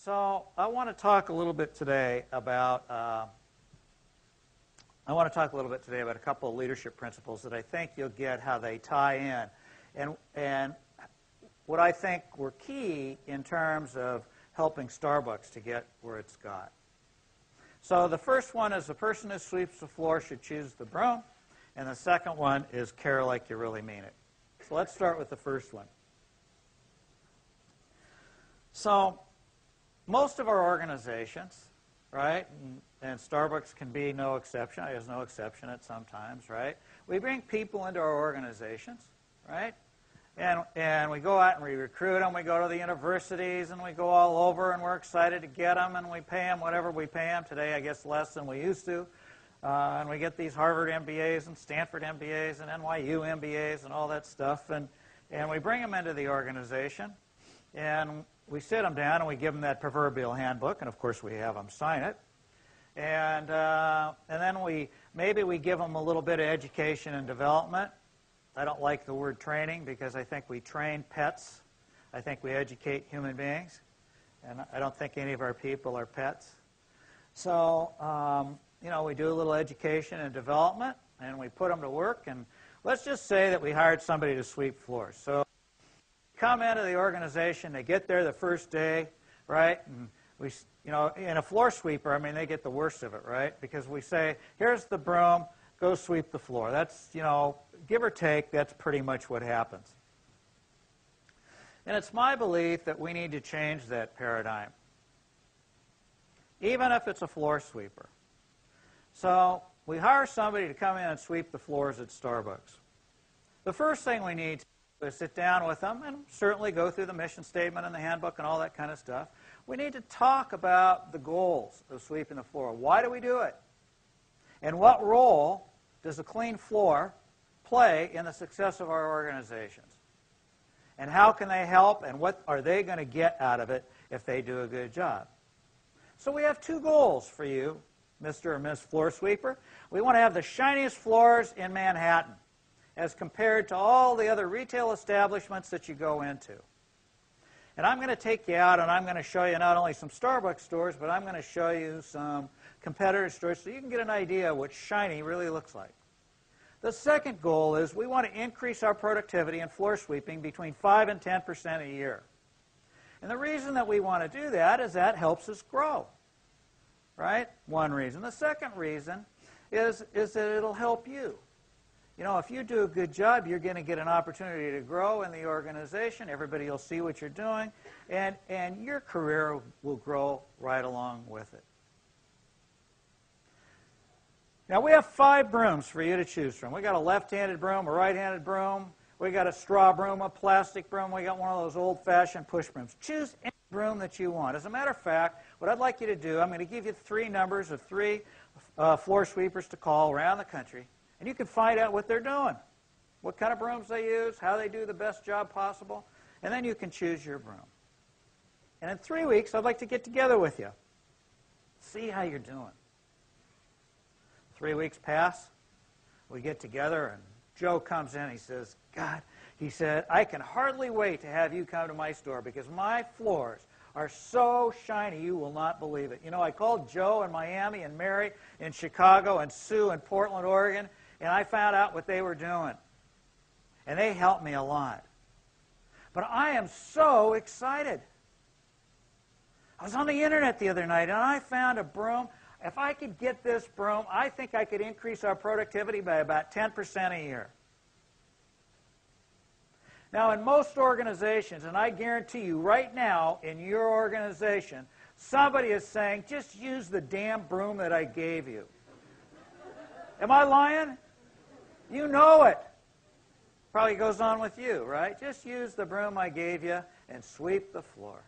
So I want to talk a little bit today about a couple of leadership principles that I think you'll get how they tie in, and what I think were key in terms of helping Starbucks to get where it's got. So the first one is the person who sweeps the floor should choose the broom, and the second one is care like you really mean it. So let's start with the first one. So most of our organizations, right, and Starbucks can be no exception. I guess no exception at some times, right? We bring people into our organizations, right? And we go out and we recruit them. We go to the universities and we go all over and we're excited to get them and we pay them whatever we pay them. Today, I guess less than we used to. And we get these Harvard MBAs and Stanford MBAs and NYU MBAs and all that stuff. And we bring them into the organization and we sit them down and we give them that proverbial handbook. And, of course, we have them sign it. And then maybe we give them a little bit of education and development. I don't like the word training because I think we train pets. I think we educate human beings. And I don't think any of our people are pets. So, we do a little education and development, and we put them to work. And let's just say that we hired somebody to sweep floors. So come into the organization, they get there the first day, right? And we, in a floor sweeper, I mean, they get the worst of it, right? Because we say, here's the broom, go sweep the floor. That's, give or take, that's pretty much what happens. And it's my belief that we need to change that paradigm, even if it's a floor sweeper. So we hire somebody to come in and sweep the floors at Starbucks. The first thing we need to do is sit down with them and certainly go through the mission statement and the handbook and all that kind of stuff. We need to talk about the goals of sweeping the floor. Why do we do it? And what role does a clean floor play in the success of our organizations? And how can they help, and what are they going to get out of it if they do a good job? So we have two goals for you, Mr. or Ms. Floor Sweeper. We want to have the shiniest floors in Manhattan as compared to all the other retail establishments that you go into. And I'm going to take you out and I'm going to show you not only some Starbucks stores, but I'm going to show you some competitor stores so you can get an idea of what shiny really looks like. The second goal is we want to increase our productivity in floor sweeping between 5 and 10% a year. And the reason that we want to do that is that helps us grow, right? One reason. The second reason is that it'll help you. If you do a good job, you're going to get an opportunity to grow in the organization. Everybody will see what you're doing, and your career will grow right along with it. Now, we have 5 brooms for you to choose from. We got a left-handed broom, a right-handed broom. We got a straw broom, a plastic broom. We got one of those old-fashioned push brooms. Choose any broom that you want. As a matter of fact, what I'd like you to do, I'm going to give you 3 numbers of 3 floor sweepers to call around the country. And you can find out what they're doing, what kind of brooms they use, how they do the best job possible, and then you can choose your broom. And in 3 weeks, I'd like to get together with you, see how you're doing. 3 weeks pass, we get together, and Joe comes in, he says, God, he said, I can hardly wait to have you come to my store because my floors are so shiny you will not believe it. I called Joe in Miami and Mary in Chicago and Sue in Portland, Oregon, and I found out what they were doing. And they helped me a lot. But I am so excited. I was on the internet the other night, and I found a broom. If I could get this broom, I think I could increase our productivity by about 10% a year. Now, in most organizations, and I guarantee you right now in your organization, somebody is saying, just use the damn broom that I gave you. Am I lying? You know it. Probably goes on with you, right? Just use the broom I gave you and sweep the floor.